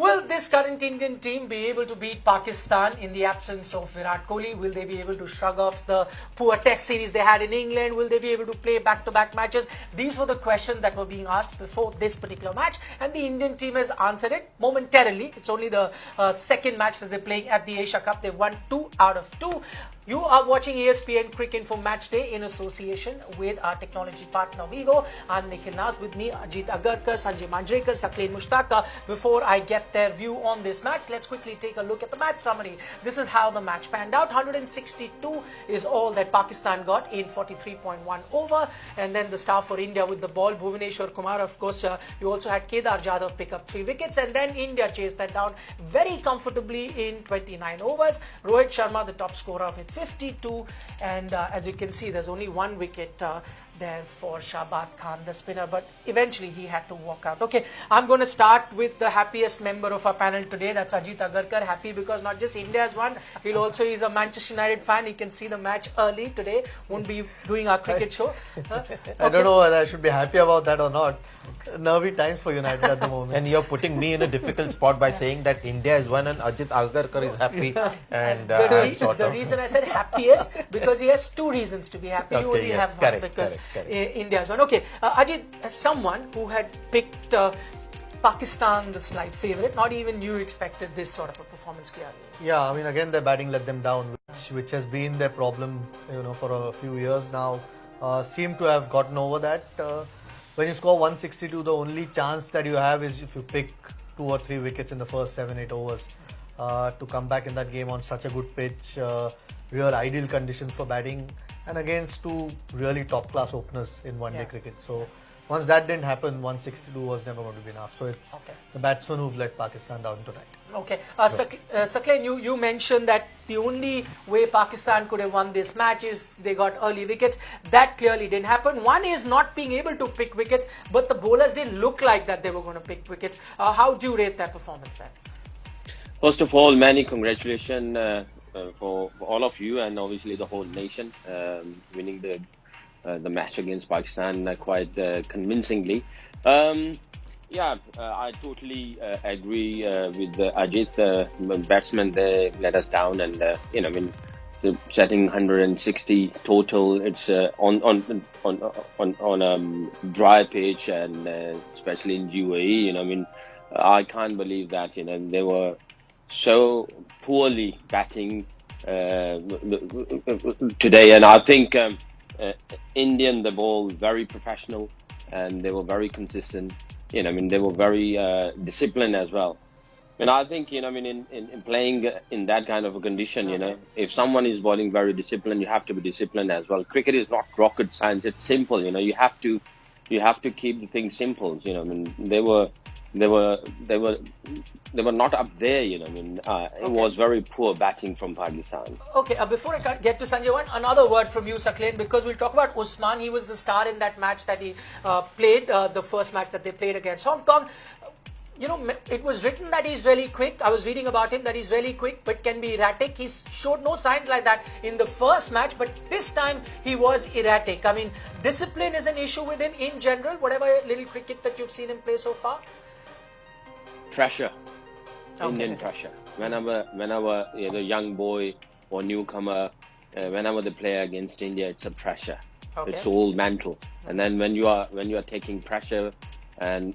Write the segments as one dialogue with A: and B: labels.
A: Will this current Indian team be able to beat Pakistan in the absence of Virat Kohli? Will they be able to shrug off the poor test series they had in England? Will they be able to play back-to-back matches? These were the questions that were being asked before this particular match, and the Indian team has answered it momentarily. It's only the second match that they're playing at the Asia Cup. They've won 2 out of 2. You are watching ESPN Cricket Info Match Day in association with our technology partner Vivo. I'm Nikhil Naz, with me Ajit Agarkar, Sanjay Manjrekar, Sakleen Mushtaka. Before I get their view on this match, let's quickly take a look at the match summary. This is how the match panned out. 162 is all that Pakistan got in 43.1 over. And then the star for India with the ball, Bhuvneshwar Kumar. Of course, you also had Kedar Jadhav pick up 3 wickets. And then India chased that down very comfortably in 29 overs. Rohit Sharma, the top scorer, with 52, and as you can see, there's only 1 wicket there for Shahbaz Khan, the spinner, but eventually he had to walk out. Okay, I'm going to start with the happiest member of our panel today. That's Ajit Agarkar. Happy because not just India has won, he's a Manchester United fan. He can see the match early today. Won't be doing our cricket show. Okay.
B: I don't know whether I should be happy about that or not. Nervy times for United at the moment.
C: And you're putting me in a difficult spot by saying that India has won and Ajit Agarkar is happy. And
A: the reason I said happiest, because he has 2 reasons to be happy.
C: Okay,
A: you only have one, because India's won. Okay, Ajit, as someone who had picked Pakistan the slight favourite, not even you expected this sort of a performance clearly.
B: Yeah, I mean, again, their batting let them down, which has been their problem, for a few years now. Seem to have gotten over that. When you score 162, the only chance that you have is if you pick 2 or 3 wickets in the first 7-8 overs. To come back in that game on such a good pitch, real ideal conditions for batting, and against 2 really top-class openers in one-day cricket. So once that didn't happen, 162 was never going to be enough. So it's the batsmen who've let Pakistan down tonight.
A: Okay, Sakleen, you mentioned that the only way Pakistan could have won this match is they got early wickets. That clearly didn't happen. One is not being able to pick wickets, but the bowlers didn't look like that they were going to pick wickets. How do you rate that performance then?
D: First of all, many congratulations for all of you and obviously the whole nation winning the match against Pakistan quite convincingly. I totally agree with Ajit. Batsmen, they let us down, and setting 160 total. It's on a dry pitch, and especially in UAE. I can't believe that. They were so poorly batting today, and I think Indian, the ball very professional, and they were very consistent. They were very disciplined as well. And I think, in playing in that kind of a condition, if someone is bowling very disciplined, you have to be disciplined as well. Cricket is not rocket science; it's simple. You have to keep the thing simple. They were not up there. It was very poor batting from Pakistan.
A: Okay, before I get to Sanjay, another word from you, Sakleen, because we'll talk about Usman. He was the star in that match that he played, the first match that they played against Hong Kong. It was written that he's really quick. I was reading about him that he's really quick, but can be erratic. He showed no signs like that in the first match, but this time he was erratic. I mean, discipline is an issue with him in general, whatever little cricket that you've seen him play so far.
D: Pressure, Indian pressure. Whenever young boy or newcomer, whenever they play against India, it's a pressure. Okay. It's all mental. And then when you are taking pressure and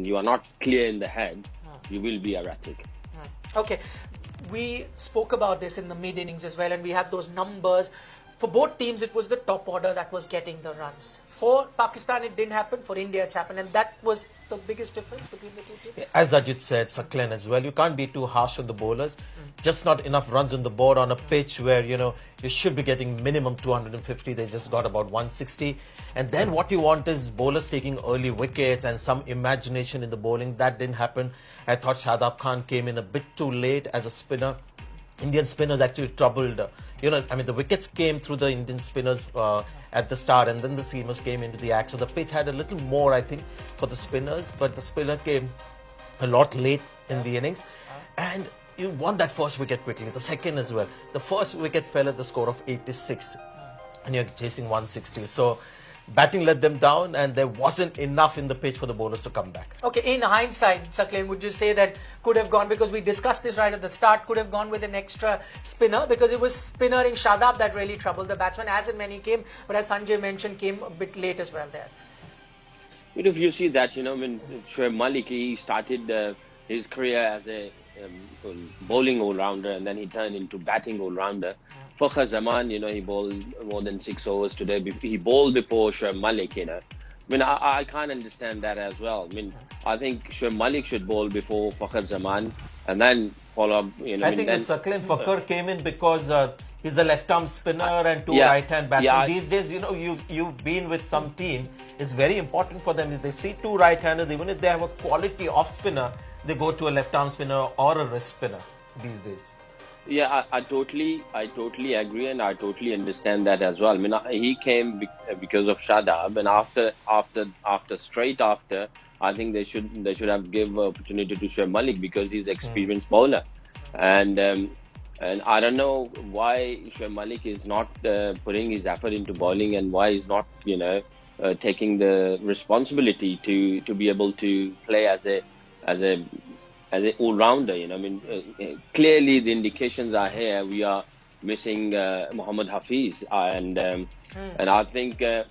D: you are not clear in the head, you will be erratic.
A: Okay, we spoke about this in the mid innings as well, and we had those numbers. For both teams, it was the top order that was getting the runs. For Pakistan, it didn't happen. For India, it's happened. And that was the biggest difference between the 2 teams.
C: As Ajit said, Sakleen as well, you can't be too harsh on the bowlers. Just not enough runs on the board on a pitch where, you should be getting minimum 250. They just got about 160. And then what you want is bowlers taking early wickets and some imagination in the bowling. That didn't happen. I thought Shahbaz Khan came in a bit too late as a spinner. Indian spinners actually troubled. The wickets came through the Indian spinners at the start, and then the seamers came into the act. So the pitch had a little more, I think, for the spinners, but the spinner came a lot late in the innings. And you won that first wicket quickly, the second as well. The first wicket fell at the score of 86, and you're chasing 160. So batting let them down, and there wasn't enough in the pitch for the bowlers to come back.
A: Okay, in hindsight, Sakleen, would you say that could have gone, because we discussed this right at the start, could have gone with an extra spinner, because it was spinner in Shadab that really troubled the batsman, as and when he came, but as Sanjay mentioned, came a bit late as well there.
D: If you see that, when Shoaib Malik, he started his career as a bowling all-rounder, and then he turned into batting all-rounder. Fakhr Zaman, he bowled more than 6 overs today. He bowled before Shoaib Malik, I can't understand that as well. I think Shoaib Malik should bowl before Fakhr Zaman, and then follow up,
C: I think Sakleen, Fakhr came in because he's a left-arm spinner and two right-hand batsmen.
D: Yeah.
C: These days, you've been with some team. It's very important for them. If they see two right-handers, even if they have a quality off-spinner, they go to a left-arm spinner or a wrist spinner these days.
D: Yeah, I totally agree, and I totally understand that as well. He came because of Shadab, and straight after, I think they should have given opportunity to Shoaib Malik, because he's an experienced bowler, and I don't know why Shoaib Malik is not putting his effort into bowling, and why he's not taking the responsibility to be able to play as an all-rounder. Clearly the indications are here. We are missing Mohammad Hafiz, and I think if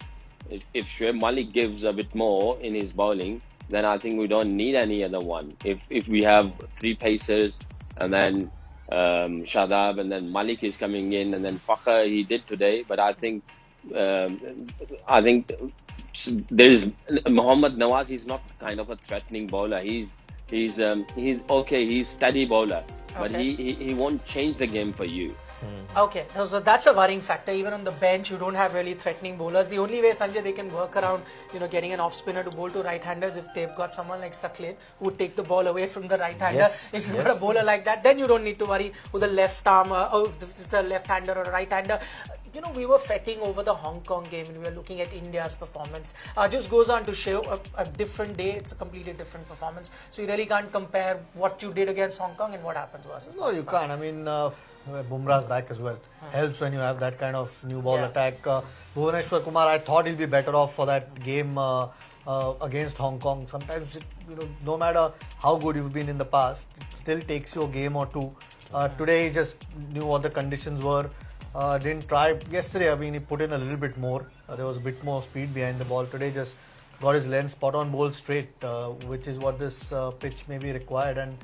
D: Shoaib Malik gives a bit more in his bowling, then I think we don't need any other one. If we have 3 pacers, and then Shadab, and then Malik is coming in, and then Fakhr he did today, but I think there is Mohammad Nawaz. He's not kind of a threatening bowler. He's okay. He's steady bowler, but he won't change the game for you.
A: Okay, so that's a worrying factor. Even on the bench, you don't have really threatening bowlers. The only way, Sanjay, they can work around, getting an off spinner to bowl to right-handers, if they've got someone like Sakleen who would take the ball away from the right-hander.
C: Yes,
A: if you've got a bowler like that, then you don't need to worry with the left arm, or if it's a left-hander or a right-hander. We were fretting over the Hong Kong game, and we were looking at India's performance. Just goes on to show a different day. It's a completely different performance. So you really can't compare what you did against Hong Kong and what happened to us.
B: No, you can't. Bumrah's back as well. Helps when you have that kind of new ball attack. Bhuvaneshwar Kumar, I thought he'll be better off for that game against Hong Kong. Sometimes, no matter how good you've been in the past, it still takes you a game or two. Today, he just knew what the conditions were. Didn't try. Yesterday, he put in a little bit more. There was a bit more speed behind the ball. Today, just got his length spot on bowl straight, which is what this pitch maybe required. And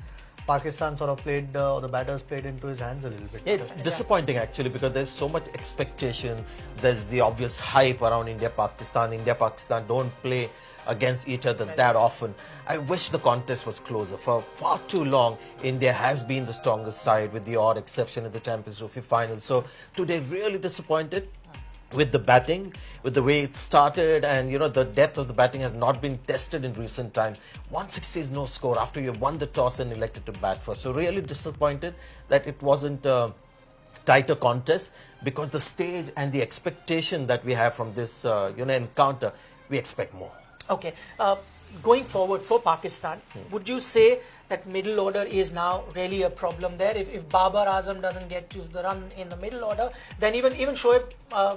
B: Pakistan sort of played, or the batters played into his hands a little bit.
C: It's disappointing actually, because there's so much expectation. There's the obvious hype around India-Pakistan. India-Pakistan don't play against each other that often. I wish the contest was closer. For far too long, India has been the strongest side, with the odd exception in the Champions Trophy final. So today, really disappointed with the batting, with the way it started, and the depth of the batting has not been tested in recent times. 160 is no score after you won the toss and elected to bat first. So really disappointed that it wasn't a tighter contest, because the stage and the expectation that we have from this encounter, we expect more.
A: Okay, going forward for Pakistan, would you say that middle order is now really a problem there? If Babar Azam doesn't get to the run in the middle order, then even Shoaib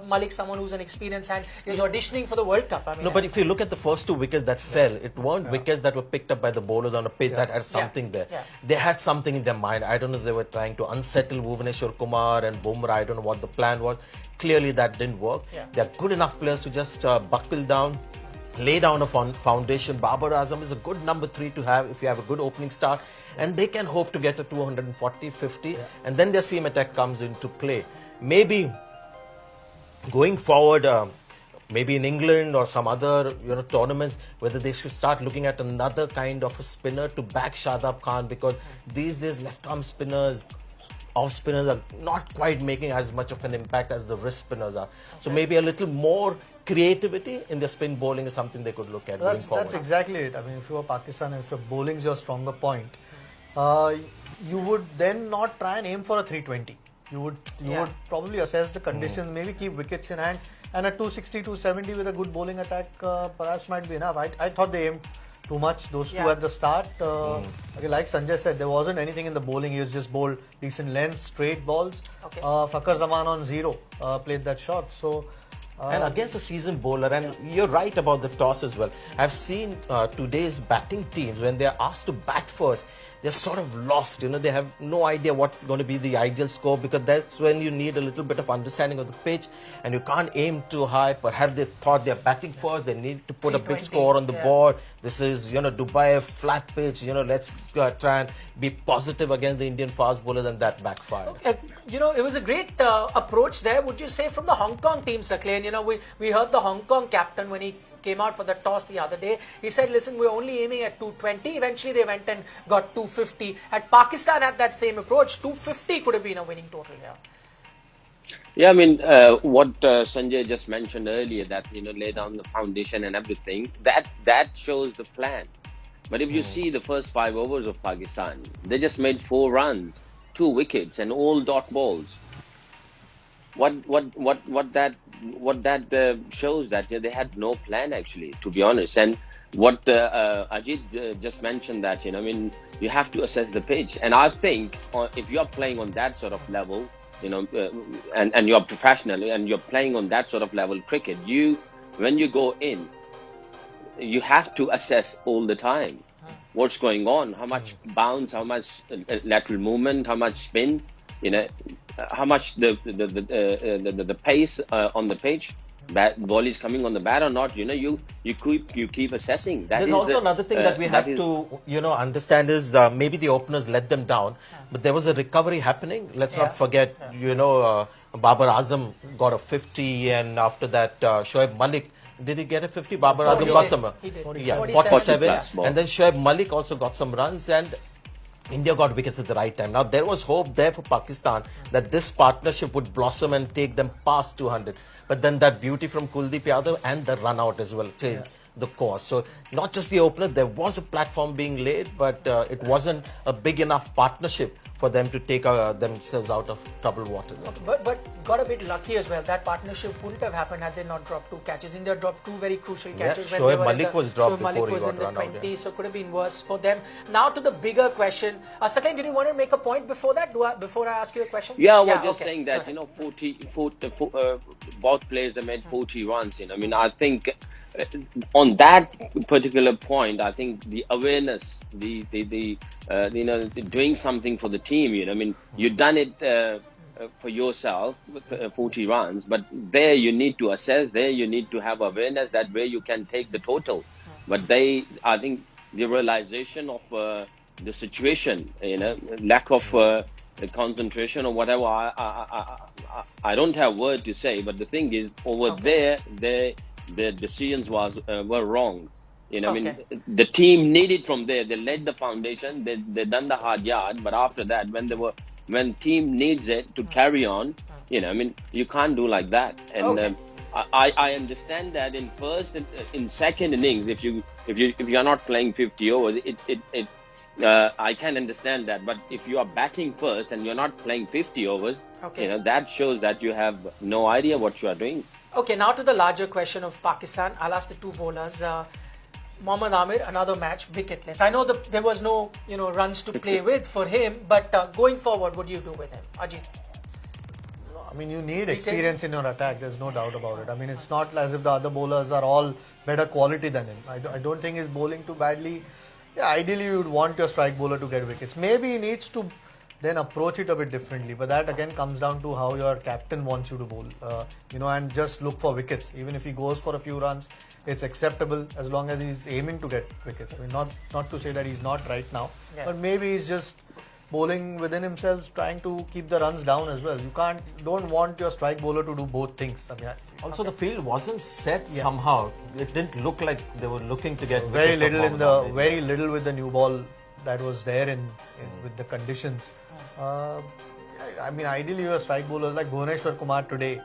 A: Malik, someone who's an experienced hand, is auditioning for the World Cup.
C: No, but if you look at the first 2 wickets that fell, it weren't wickets that were picked up by the bowlers on a pitch that had something there. They had something in their mind. I don't know if they were trying to unsettle Bhuvaneshwar Kumar and Bumrah. I don't know what the plan was. Clearly that didn't work. They're good enough players to just buckle down, lay down a foundation. Babar Azam is a good number 3 to have if you have a good opening start, and they can hope to get a 240, 50, and then their seam attack comes into play. Maybe going forward, maybe in England or some other tournaments, whether they should start looking at another kind of a spinner to back Shadab Khan, because these days left-arm spinners, off-spinners are not quite making as much of an impact as the wrist spinners are. So maybe a little more creativity in the spin bowling is something they could look at going forward.
B: That's exactly it. If you were Pakistan, if your bowling is your stronger point, you would then not try and aim for a 320. You would probably assess the conditions, maybe keep wickets in hand, and a 260, 270 with a good bowling attack perhaps might be enough. I thought they aimed too much, those two at the start. Like Sanjay said, there wasn't anything in the bowling. He was just bowled decent length, straight balls. Fakhr Zaman on 0 played that shot. So
C: And against a seasoned bowler, and you're right about the toss as well. I've seen today's batting teams, when they're asked to bat first, they're sort of lost. They have no idea what's going to be the ideal score, because that's when you need a little bit of understanding of the pitch, and you can't aim too high. Perhaps they thought they're batting first, they need to put a big score on the board. This is, Dubai, a flat pitch. Let's try and be positive against the Indian fast bowlers, and that backfired.
A: It was a great approach there, would you say, from the Hong Kong team, Sakleen? We heard the Hong Kong captain when he came out for the toss the other day. He said, listen, we're only aiming at 220. Eventually, they went and got 250. Had Pakistan had that same approach, 250 could have been a winning total here.
D: Yeah, I mean, what Sanjay just mentioned earlier, that, lay down the foundation and everything, that shows the plan. But if you see the first 5 overs of Pakistan, they just made 4 runs, 2 wickets, and all dot balls. What that shows that they had no plan, actually, to be honest. And what Ajit just mentioned, that you have to assess the pitch. And I think if you are playing on that sort of level, and you're professional and you're playing on that sort of level cricket, when you go in, you have to assess all the time what's going on, how much bounce, how much lateral movement, how much spin, how much the pace on the pitch, ball is coming on the bat or not. You keep assessing.
C: There's also another thing that we have to understand is maybe the openers let them down, but there was a recovery happening. Let's not forget, Babar Azam got a 50, and after that Shoaib Malik. Did he get a 50? Babar Azam got some.
A: He did.
C: Yeah, 47. And then Shoaib Malik also got some runs, and India got wickets at the right time. Now, there was hope there for Pakistan that this partnership would blossom and take them past 200. But then that beauty from Kuldeep Yadav and the run out as well changed the course. So, not just the opener, there was a platform being laid, but it wasn't a big enough partnership for them to take themselves out of troubled water.
A: But got a bit lucky as well. That partnership wouldn't have happened had they not dropped 2 catches. India dropped 2 very crucial catches.
C: Yeah, Shoaib Malik was dropped before he got run out.
A: So could have been worse for them. Now to the bigger question. Sakleen, did you want to make a point before that? Before I ask you a question?
D: Yeah, I was just saying that, 40, both players have made 40 runs. I think on that particular point, I think the awareness, doing something for the team. You've done it for yourself with 40 runs, but there you need to assess. There you need to have awareness that way you can take the total. But I think the realization of the situation, lack of concentration or whatever. I don't have word to say, but the thing is, over there, the decisions were wrong. The team needed from there. They laid the foundation. They done the hard yard. But after that, when team needs it to carry on, you can't do like that. And I understand that in second innings, if you are not playing 50 overs, I can understand that. But if you are batting first and you're not playing 50 overs, that shows that you have no idea what you are doing.
A: Okay, now to the larger question of Pakistan. I'll ask the 2 bowlers. Mohammad Amir, another match, wicketless. I know there was no runs to play with for him, but going forward, what do you do with him? Ajit?
B: You need experience in your attack. There's no doubt about it. It's not as if the other bowlers are all better quality than him. I don't think he's bowling too badly. Yeah, ideally, you would want your strike bowler to get wickets. Maybe he needs to then approach it a bit differently. But that again comes down to how your captain wants you to bowl. And just look for wickets. Even if he goes for a few runs, it's acceptable as long as he's aiming to get wickets. Not to say that he's not right now, but maybe he's just bowling within himself, trying to keep the runs down as well. You don't want your strike bowler to do both things.
C: Also, the field wasn't set somehow. It didn't look like they were looking to get
B: very little with the new ball that was there with the conditions. Ideally, your strike bowlers like Bhuvneshwar Kumar today.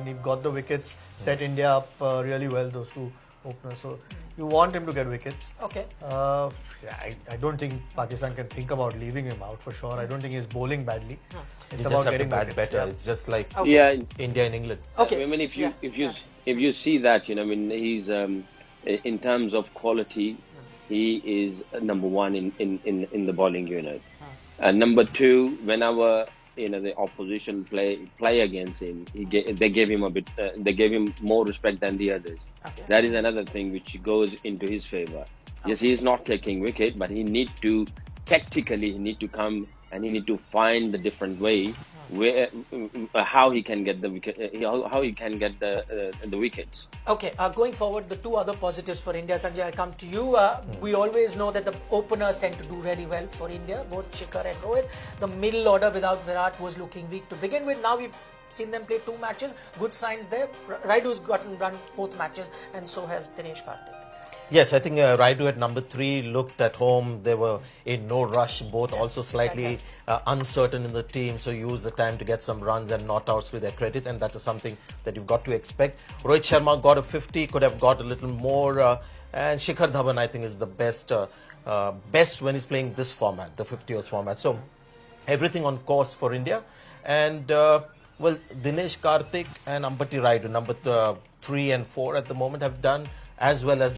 B: He got the wickets, set India up really well. Those 2 openers. So you want him to get wickets.
A: Okay.
B: I don't think Pakistan can think about leaving him out for sure. I don't think he's bowling badly. It's
C: about getting wickets. Better. It's just like India and England.
D: Okay. If you see that, he's in terms of quality, he is number 1 in the bowling unit. And number 2, whenever the opposition play against him, they gave him they gave him more respect than the others.
A: Okay.
D: That is another thing which goes into his favor. Yes, he is not taking wicket, but he need to tactically he need to come and he need to find the different way where how he can get the wicket, how he can get the wickets.
A: Okay, going forward, the two other positives for India, Sanjay, I'll come to you. We always know that the openers tend to do really well for India, both Shikhar and Rohit. The middle order without Virat was looking weak to begin with. Now we've seen them play 2 matches. Good signs there. Raidu's gotten run both matches, and so has Dinesh Karthik.
C: Yes, I think Raidu at number 3 looked at home. They were in no rush, both also slightly uncertain in the team. So used the time to get some runs and not outs to their credit, and that is something that you've got to expect. Rohit Sharma got a 50, could have got a little more. And Shikhar Dhawan, I think, is the best when he's playing this format, the 50 overs format. So everything on course for India. And well, Dinesh Karthik and Ambati Raidu, number 3 and 4 at the moment, have done as well as